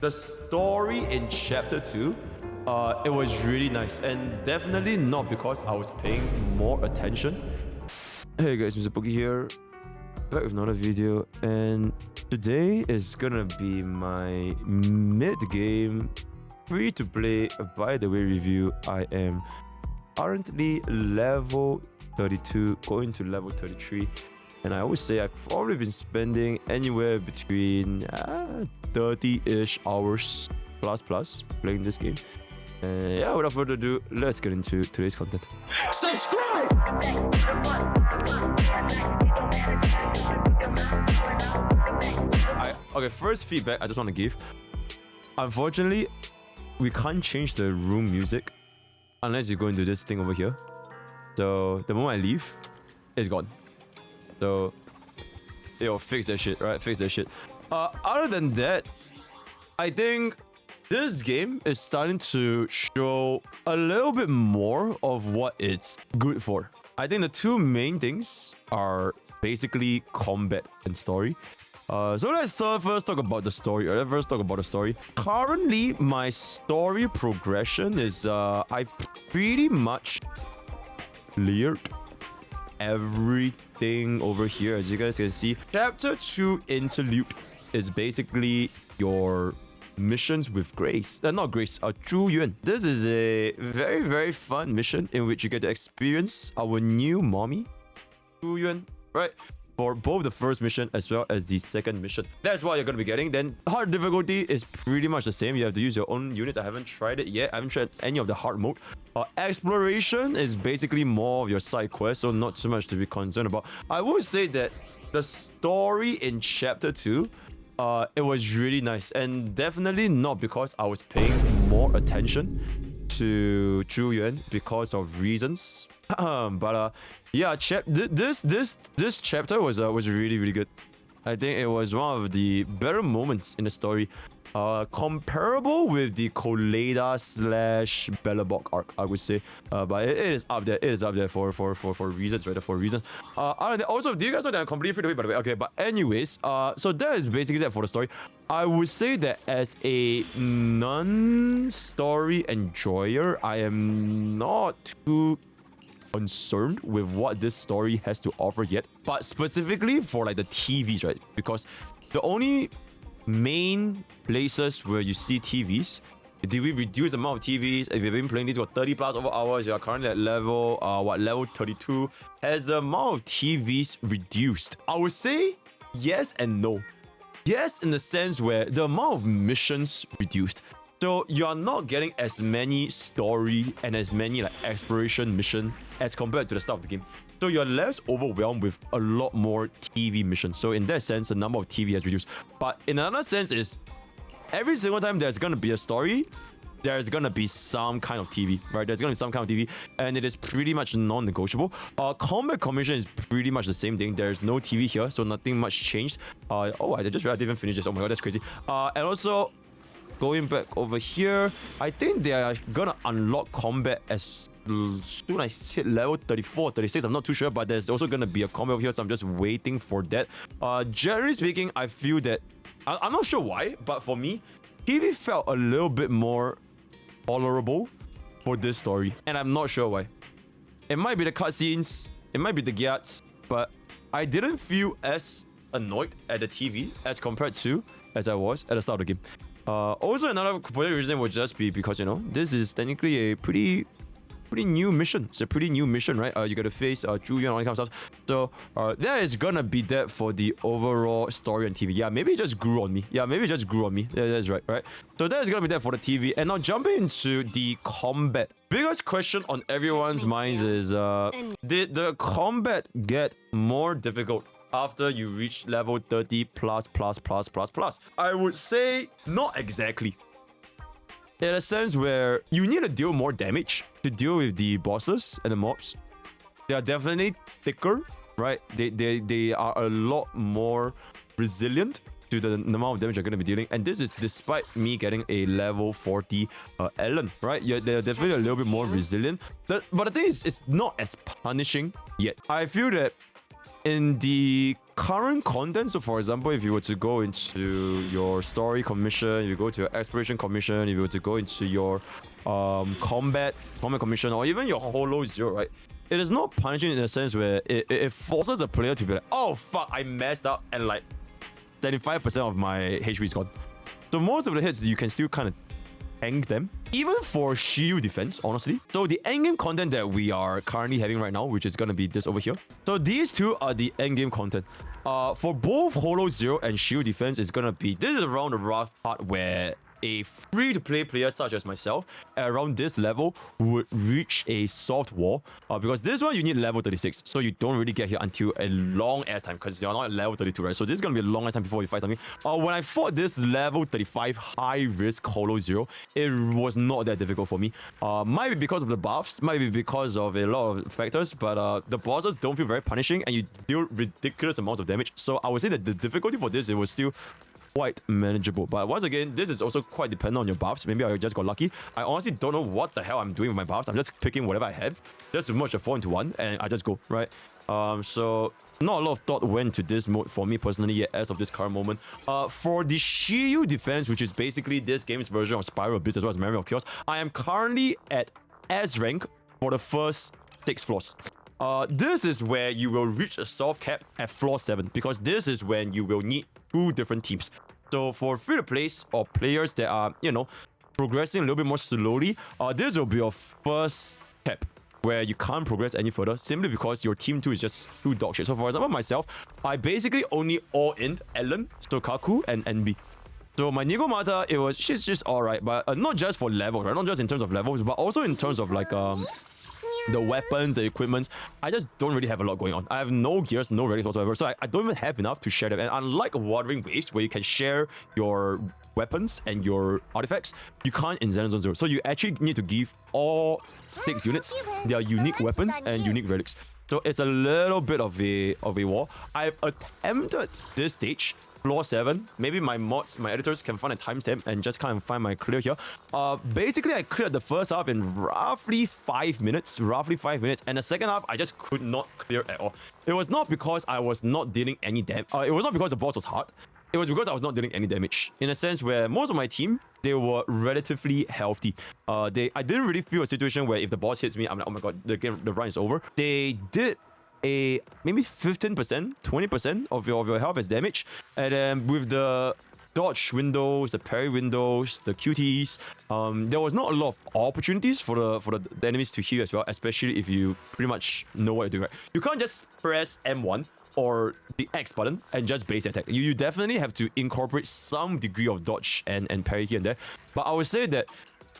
The story in chapter 2, it was really nice, and definitely not because I was paying more attention. Hey guys, MrPokke here, back with another video, and today is gonna be my mid-game free-to-play by the way review. I am currently level 32, going to level 33. And I always say I've probably been spending anywhere between 30-ish hours plus playing this game. And yeah, without further ado, let's get into today's content. Subscribe! Okay, first feedback I just want to give. Unfortunately, we can't change the room music unless you go into this thing over here. So the moment I leave, it's gone. So, yo, fix that shit, right? Fix that shit. Other than that, I think this game is starting to show a little bit more of what it's good for. I think the two main things are basically combat and story. So let's first talk about the story. Let's first talk about the story. Currently, my story progression is I've pretty much cleared everything over here. As you guys can see, chapter 2 interlude is basically your missions with Grace. Not Grace, Zhu Yuan. This is a very fun mission in which you get to experience our new mommy, Zhu Yuan, right? For both the first mission as well as the second mission. That's what you're going to be getting. Then hard difficulty is pretty much the same. You have to use your own units. I haven't tried it yet. I haven't tried any of the hard mode. Exploration is basically more of your side quest, so not too much to be concerned about. I would say that the story in chapter 2, it was really nice, and definitely not because I was paying more attention to Zhu Yuan because of reasons. Yeah, this chapter was really good. I think it was one of the better moments in the story. Comparable with the Koleda / Bellabok arc, I would say. But it is up there. It is up there for reasons, right? For reasons. Also, do you guys know that I'm completely free to wait, by the way? Okay, but anyways, so that is basically that for the story. I would say that as a non-story enjoyer, I am not too concerned with what this story has to offer yet. But specifically for like the TVs, right? Because the only main places where you see TVs, did we reduce the amount of TVs? If you've been playing these for 30 plus over hours, you are currently at level level 32. Has the amount of TVs reduced? I would say yes and no. Yes, in the sense where the amount of missions reduced. So you are not getting as many story and as many like exploration mission as compared to the start of the game. So you're less overwhelmed with a lot more TV missions. So in that sense, the number of TV has reduced. But in another sense is every single time there's gonna be a story, there's gonna be some kind of TV, right? There's gonna be some kind of TV, and it is pretty much non-negotiable. Combat commission is pretty much the same thing. There's no TV here, so nothing much changed. Oh, I just realized I didn't finish this. Oh my god, that's crazy. And also, going back over here, I think they are gonna unlock combat as soon as I hit level 34, 36. I'm not too sure, but there's also gonna be a combat over here, so I'm just waiting for that. Generally speaking, I feel that I'm not sure why, but for me, TV felt a little bit more tolerable for this story, and I'm not sure why. It might be the cutscenes, it might be the gyats, but I didn't feel as annoyed at the TV as compared to as I was at the start of the game. Also, another potential reason would just be because, you know, this is technically a pretty new mission. It's a pretty new mission, right? You gotta face Zhu Yuan and all that kind of stuff. So that is gonna be that for the overall story on TV. Yeah, maybe it just grew on me. Yeah, that's right, right? So that is gonna be that for the TV. And now jumping into the combat. Biggest question on everyone's minds is, did the combat get more difficult after you reach level 30 plus? I would say not exactly. In a sense where you need to deal more damage to deal with the bosses and the mobs. They are definitely thicker, right? They are a lot more resilient to the amount of damage you're going to be dealing. And this is despite me getting a level 40 Ellen, right? Yeah, they're definitely a little bit more resilient. But the thing is, it's not as punishing yet. I feel that in the current content, so for example, if you were to go into your story commission, if you go to your exploration commission, if you were to go into your combat commission, or even your Holo Zero, right? It is not punishing in a sense where it forces a player to be like, oh fuck, I messed up, and like 75% of my HP is gone. So most of the hits you can still kind of tank them, even for shield defense, honestly. So the endgame content that we are currently having right now, which is gonna be this over here. So these two are the endgame content. For both Holo Zero and shield defense, is gonna be, this is around the rough part where a free-to-play player such as myself around this level would reach a soft wall, because this one you need level 36, so you don't really get here until a long ass time because you're not at level 32, right? So this is gonna be a long ass time before you fight something. When I fought this level 35 high risk Holo Zero, it was not that difficult for me. Might be because of the buffs, might be because of a lot of factors, but the bosses don't feel very punishing and you deal ridiculous amounts of damage. So I would say that the difficulty for this, it was still quite manageable. But once again, this is also quite dependent on your buffs. Maybe I just got lucky. I honestly don't know what the hell I'm doing with my buffs. I'm just picking whatever I have just to merge the 4 into 1 and I just go, right? So not a lot of thought went to this mode for me personally yet as of this current moment. For the shield defense, which is basically this game's version of Spiral Abyss as well as Memory of Chaos, I am currently at S rank for the first 6 floors. This is where you will reach a soft cap at floor 7, because this is when you will need 2 different teams. So for free-to-plays or players that are, you know, progressing a little bit more slowly, this will be your first cap where you can't progress any further simply because your team 2 is just too dog shit. So for example, myself, I basically only all-in Ellen, Stokaku, and NB. So my Nigomata, she's just alright, but not just for levels, right? Not just in terms of levels, but also in terms of like the weapons, the equipments. I just don't really have a lot going on. I have no gears, no relics whatsoever, so I don't even have enough to share them. And unlike Watering Waves, where you can share your weapons and your artifacts, you can't in Zenless Zero. So you actually need to give all 6 units their unique weapons and unique relics. So it's a little bit of a war. I've attempted this stage, floor 7. Maybe my mods, my editors can find a timestamp and just kind of find my clear here. Basically, I cleared the first half in roughly 5 minutes. And the second half, I just could not clear at all. It was not because I was not dealing any damage. It was not because the boss was hard. It was because I was not dealing any damage. In a sense where most of my team, they were relatively healthy. I didn't really feel a situation where if the boss hits me, I'm like, oh my god, the run is over. They did maybe 15%, 20% of your health as damage, and then with the dodge windows, the parry windows, the QTEs, there was not a lot of opportunities for the enemies to heal as well, especially if you pretty much know what you're doing, right? You can't just press M1 or the X button and just base attack. You definitely have to incorporate some degree of dodge and parry here and there. But I would say that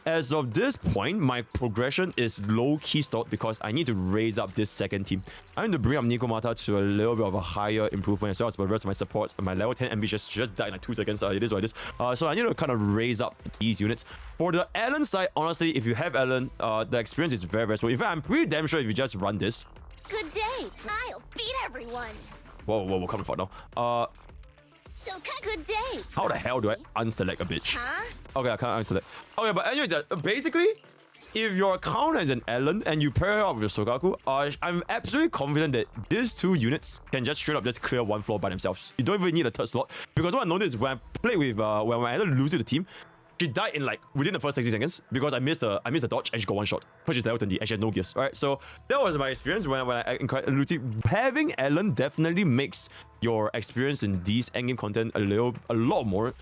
as of this point, my progression is low-key stalled because I need to raise up this second team. I need to bring up Nikomata to a little bit of a higher improvement as well as the rest of my supports. My level 10 MB just died in like 2 seconds. It is what it is. So I need to kind of raise up these units. For the Ellen side, honestly, if you have Ellen, the experience is very, very smooth. In fact, I'm pretty damn sure if you just run this. Good day. I'll beat everyone. Whoa, come on now. So good day. How the hell do I unselect a bitch? Huh? Okay, I can't unselect. Okay, but anyways, basically, if your account has an Ellen and you pair it up with your Sogaku, I'm absolutely confident that these 2 units can just straight up just clear 1 floor by themselves. You don't even need a 3rd slot. Because what I noticed when I played with, when I ended up losing the team, she died in like within the first 60 seconds because I missed the dodge and she got 1 shot. Because she's level 20 and she has no gears. Alright, so that was my experience when I inquired looting. Having Ellen definitely makes your experience in these endgame content a lot more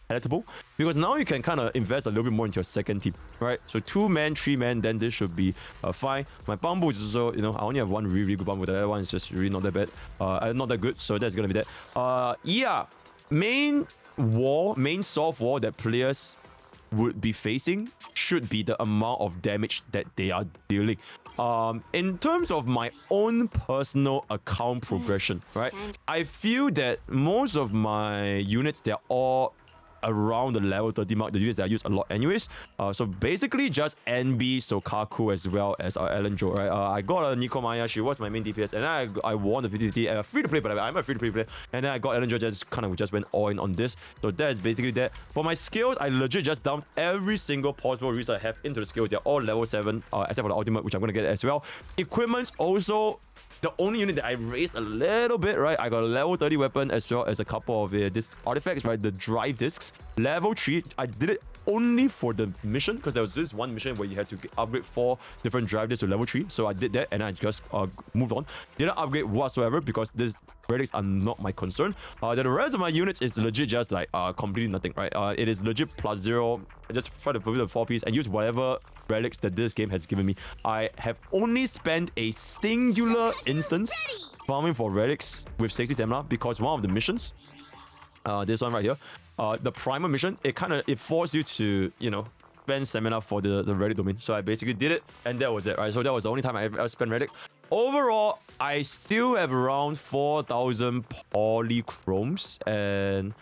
palatable, because now you can kind of invest a little bit more into your second team, right? So 2-man, 3-man, then this should be fine. My bumble is also, you know, I only have 1 really good bumble. The other one is just really not that bad, not that good. So that's gonna be that. Yeah, main soft wall that players would be facing should be the amount of damage that they are dealing. In terms of my own personal account progression, right? I feel that most of my units, they're all around the level 30 mark, the units that I use a lot anyways. So basically just NB, Sokaku, as well as Ellen Jo, right? I got a Nico Maya, she was my main DPS, and then I won the 50-50, free to play, but I'm a free to play player. And then I got Ellen Jo, just went all in on this. So that is basically that. For my skills, I legit just dumped every single possible resource I have into the skills. They're all level 7, except for the ultimate, which I'm gonna get as well. Equipments also The only unit that I raised a little bit, right? I got a level 30 weapon as well as a couple of this artifacts, right? The drive discs. Level 3, I did it only for the mission because there was this one mission where you had to upgrade 4 different drive discs to level 3. So I did that and I just moved on. Didn't upgrade whatsoever because these relics are not my concern. The rest of my units is legit just like completely nothing, right? It is legit +0. I just try to fulfill the 4 piece and use whatever relics that this game has given me. I have only spent a singular instance farming for relics with 60 stamina because one of the missions, this one right here, the primer mission, it forced you to, you know, spend stamina for the relic domain. So I basically did it and that was it, right? So that was the only time I ever spent relic. Overall, I still have around 4,000 polychromes. And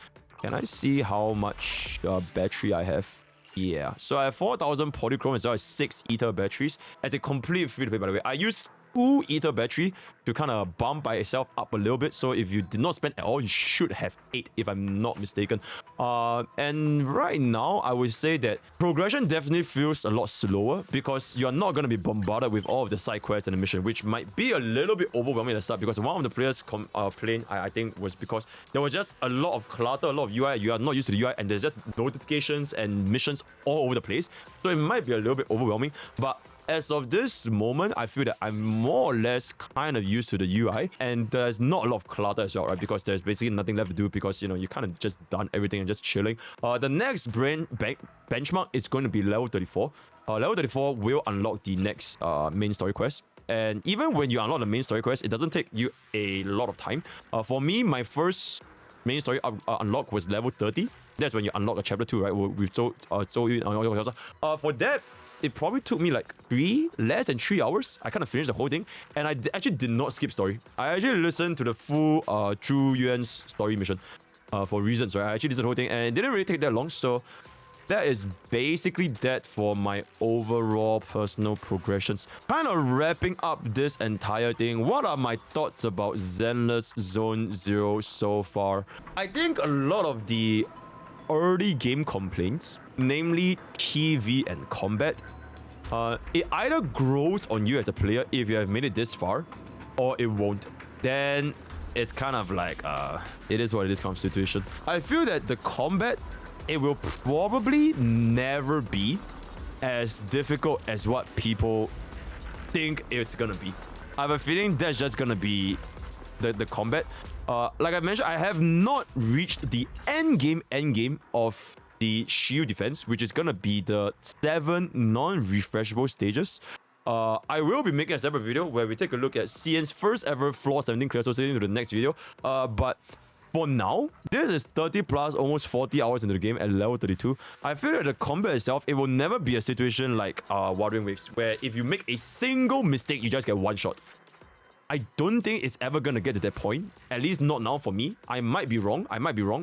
can I see how much battery I have? Yeah, so I have 4,000 polychrome as well as 6 ether batteries as a complete free to play, by the way. I used 2 ether battery to kind of bump by itself up a little bit. So if you did not spend at all, you should have 8 if I'm not mistaken. And right now, I would say that progression definitely feels a lot slower because you're not going to be bombarded with all of the side quests and the mission, which might be a little bit overwhelming at the start because one of the players complained, I think, was because there was just a lot of clutter, a lot of UI. You are not used to the UI and there's just notifications and missions all over the place. So it might be a little bit overwhelming, but as of this moment, I feel that I'm more or less kind of used to the UI and there's not a lot of clutter as well, right? Because there's basically nothing left to do because, you know, you kind of just done everything and just chilling. The next benchmark is going to be level 34. Level 34 will unlock the next main story quest. And even when you unlock the main story quest, it doesn't take you a lot of time. For me, my first main story unlock was level 30. That's when you unlock a chapter 2, right? We've told you. For that, it probably took me like less than 3 hours. I kind of finished the whole thing and I actually did not skip story. I actually listened to the full Zhu Yuan's story mission for reasons, right? I actually listened to the whole thing and it didn't really take that long. So that is basically that for my overall personal progressions. Kind of wrapping up this entire thing. What are my thoughts about Zenless Zone 0 so far? I think a lot of the early game complaints, namely TV and combat, it either grows on you as a player if you have made it this far, or it won't. Then it's kind of like, it is what it is kind of situation. I feel that the combat, it will probably never be as difficult as what people think it's gonna be. I have a feeling that's just gonna be the combat. Like I mentioned, I have not reached the endgame of the shield defense, which is gonna be the 7 non-refreshable stages. I will be making a separate video where we take a look at CN's first ever floor 17 clear, so stay tuned to the next video. But for now, this is 30 plus, almost 40 hours into the game at level 32. I feel that the combat itself, it will never be a situation like Wuthering Waves, where if you make a single mistake, you just get one shot. I don't think it's ever gonna get to that point. At least not now for me. I might be wrong.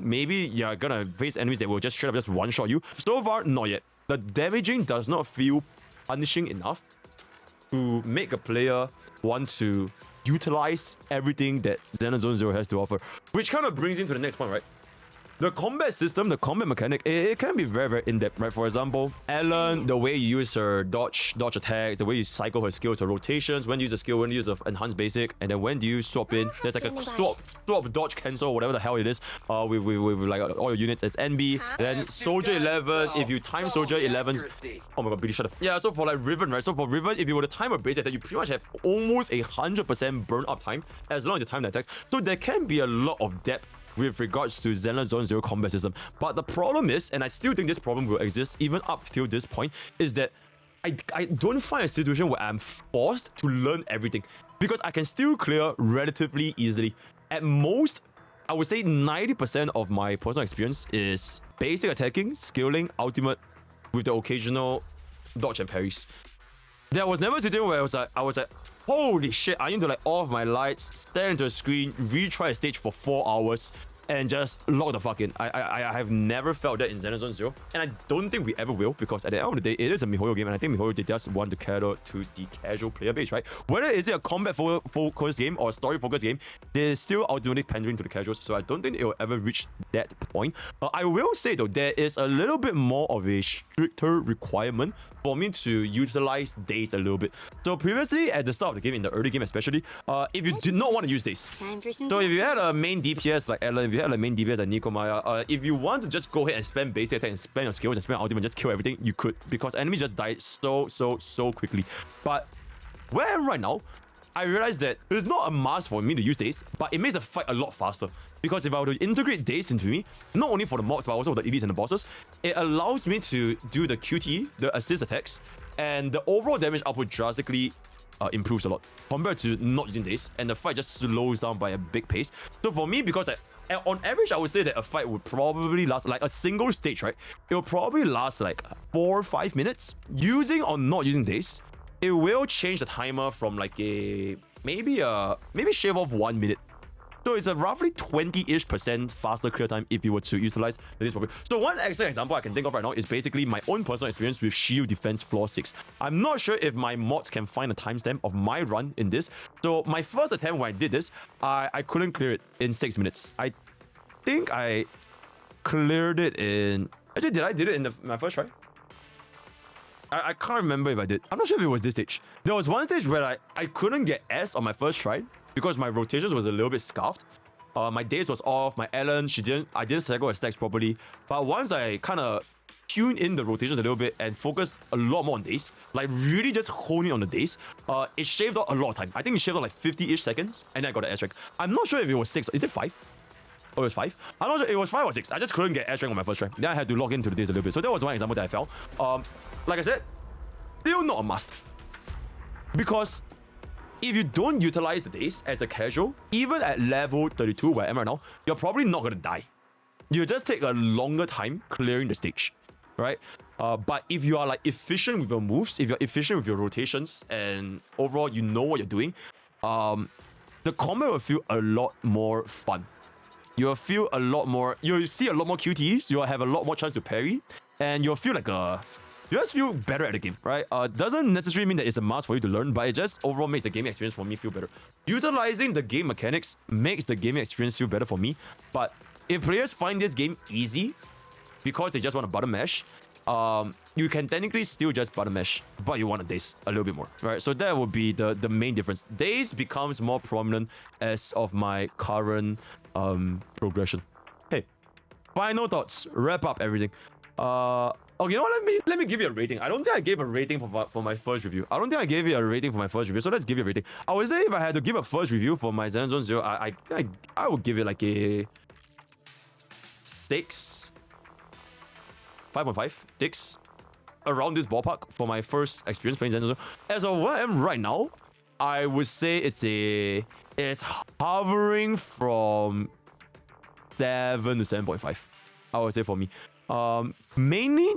Maybe you're gonna face enemies that will just straight up just one-shot you. So far, not yet. The damaging does not feel punishing enough to make a player want to utilize everything that Zenless Zone 0 has to offer. Which kind of brings into the next point, right? The combat system, the combat mechanic, it can be very, very in-depth, right? For example, Ellen, the way you use her dodge attacks, the way you cycle her skills, her rotations, when you use a skill, when you use an enhanced basic, and then when do you swap in? There's like a swap, dodge, cancel, whatever the hell it is, with like all your units as NB. Then Soldier 11, if you time Soldier 11's... Oh my god, Billy, shut up. Yeah, so for like Riven, right? So for Riven, if you were to time a basic attack, you pretty much have almost 100% burn up time, as long as you time the attacks. So there can be a lot of depth with regards to Zenless Zone 0 combat system. But the problem is, and I still think this problem will exist even up till this point, is that I don't find a situation where I'm forced to learn everything. Because I can still clear relatively easily. At most, I would say 90% of my personal experience is basic attacking, scaling, ultimate, with the occasional dodge and parries. There was never a situation where I was like, holy shit, I need to like off my lights, stare into the screen, retry a stage for 4 hours, and just log the fuck in. I have never felt that in Zenless Zone 0, and I don't think we ever will, because at the end of the day, it is a MiHoYo game, and I think MiHoYo, they just want to cater to the casual player base, right? Whether is it a combat focused game or a story focused game, they're still ultimately pandering to the casuals, so I don't think it will ever reach that point. I will say though, there is a little bit more of a stricter requirement for me to utilize days a little bit. So previously, at the start of the game, in the early game especially, if you did not want to use days, Time for some so if you had a main DPS like Ellen, if you had a main DPS like Nico Maya, if you want to just go ahead and spam basic attack and spam your skills and spam ultimate and just kill everything, you could, because enemies just died so quickly. But where I am right now, I realized that it's not a must for me to use days, but it makes the fight a lot faster. Because if I were to integrate days into me, not only for the mobs, but also for the elites and the bosses, it allows me to do the QTE, the assist attacks, and the overall damage output drastically improves a lot compared to not using days, and the fight just slows down by a big pace. So for me, because on average, I would say that a fight would probably last, like a single stage, right? It will probably last like 4 or 5 minutes. Using or not using days, it will change the timer from like a maybe shave off 1 minute. So it's a roughly 20-ish% faster clear time if you were to utilize the days properly. So one excellent example I can think of right now is basically my own personal experience with Shield Defense Floor 6. I'm not sure if my mods can find a timestamp of my run in this. So my first attempt when I did this, I couldn't clear it in 6 minutes. I think I cleared it in... Actually, did I did it in my first try? I can't remember if I did. I'm not sure if it was this stage. There was one stage where I couldn't get S on my first try because my rotations was a little bit scuffed. My days was off. My Ellen, I didn't cycle her stacks properly. But once I kind of tuned in the rotations a little bit and focused a lot more on days, like really just honing on the days, it shaved out a lot of time. I think it shaved out like 50-ish seconds, and then I got the S rank. I'm not sure if it was 6. Is it 5? Oh, it was 5? I'm not sure. It was 5 or 6. I just couldn't get S rank on my first try. Then I had to log into the days a little bit. So that was one example that I found. Like I said, still not a must. Because if you don't utilize the days as a casual, even at level 32 where I am right now, you're probably not going to die. You'll just take a longer time clearing the stage, right? But if you are like efficient with your moves, if you're efficient with your rotations, and overall you know what you're doing, the combat will feel a lot more fun. You'll feel a lot more, you'll see a lot more QTEs, you'll have a lot more chance to parry, and you'll feel like you just feel better at the game, right? Doesn't necessarily mean that it's a must for you to learn, but it just overall makes the gaming experience for me feel better. Utilizing the game mechanics makes the gaming experience feel better for me, but if players find this game easy because they just want to button mash, you can technically still just button mash, but you want a days a little bit more, right? So that would be the main difference. Days becomes more prominent as of my current progression. Hey, final thoughts, wrap up everything. Okay, you know what? Let me give you a rating. I don't think I gave a rating for my first review. I don't think I gave you a rating for my first review. So let's give you a rating. I would say if I had to give a first review for my Zenless Zone 0, I would give it like a 6, 5.5, 6, around this ballpark for my first experience playing Zenless Zone 0. As of where I am right now, I would say it's hovering from 7 to 7.5. I would say for me. Mainly,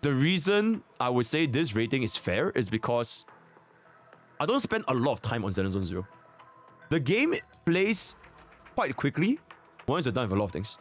the reason I would say this rating is fair is because I don't spend a lot of time on Zenless Zone 0. The game plays quite quickly once you're done with a lot of things.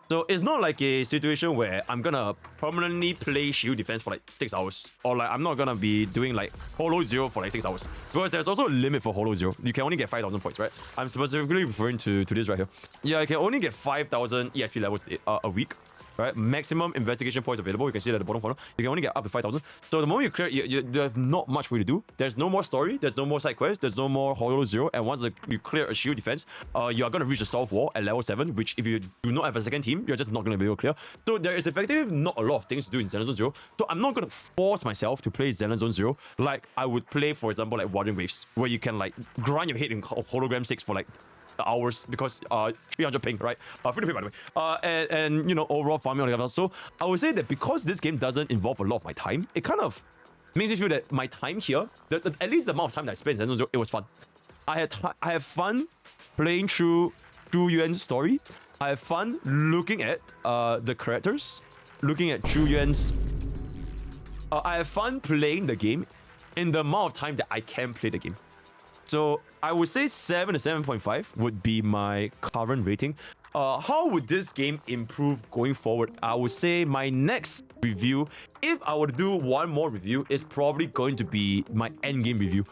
So it's not like a situation where I'm gonna permanently play shield defense for like 6 hours, or like I'm not gonna be doing like Holo 0 for like 6 hours, because there's also a limit for Holo 0. You can only get 5,000 points, right? I'm specifically referring to this right here. Yeah, I can only get 5,000 EXP levels a week. Right, maximum investigation points available. You can see that at the bottom corner. You can only get up to 5,000. So the moment you clear, there's not much for you to do. There's no more story. There's no more side quests. There's no more Holo 0. And once you clear a shield defense, you are going to reach the South Wall at level 7, which if you do not have a second team, you're just not going to be able to clear. So there is effectively not a lot of things to do in Zenless Zone 0. So I'm not going to force myself to play Zenless Zone 0 like I would play, for example, like Wuthering Waves, where you can like grind your head in Hologram 6 for like hours because 300 ping, right? Free to pay, by the way. And you know, overall farming on the other. So I would say that because this game doesn't involve a lot of my time, it kind of makes me feel that my time here, at least the amount of time that I spent in Zenless Zone 0, it was fun. I have fun playing through Yuan's story. I have fun looking at the characters, looking at Zhu Yuan's. I have fun playing the game in the amount of time that I can play the game. So I would say 7 to 7.5 would be my current rating. How would this game improve going forward? I would say my next review, if I were to do one more review, is probably going to be my endgame review.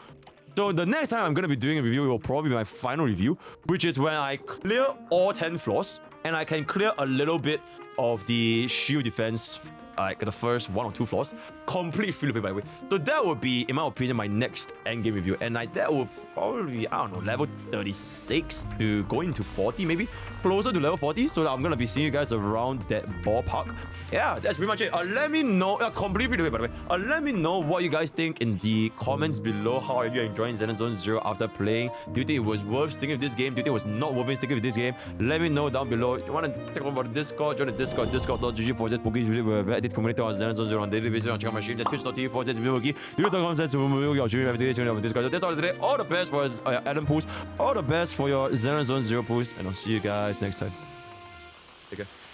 So the next time I'm going to be doing a review, it will probably be my final review, which is when I clear all 10 floors and I can clear a little bit of the shield defense like the first 1 or 2 floors, complete free to play by the way. So that would be, in my opinion, my next endgame review, and like that would probably, I don't know, level 36 to go into 40 maybe, closer to level 40. So I'm gonna be seeing you guys around that ballpark. Yeah, that's pretty much it. Let me know, complete free to play by the way. Let me know what you guys think in the comments below. How are you enjoying Zenless Zone Zero after playing? Do you think it was worth sticking with this game? Do you think it was not worth it sticking with this game? Let me know down below. If you want to talk about the Discord, join the Discord, discord.gg/Pokke. We're at community on Zenless Zone Zero on daily basis. Check out my stream at twitch.tv/MrPokke. YouTube.com/MrPokke. Stream every day. Check out Discord. That's all today. All the best for Adam pools. All the best for your Zenless Zone Zero pools. And I'll see you guys next time. Take care.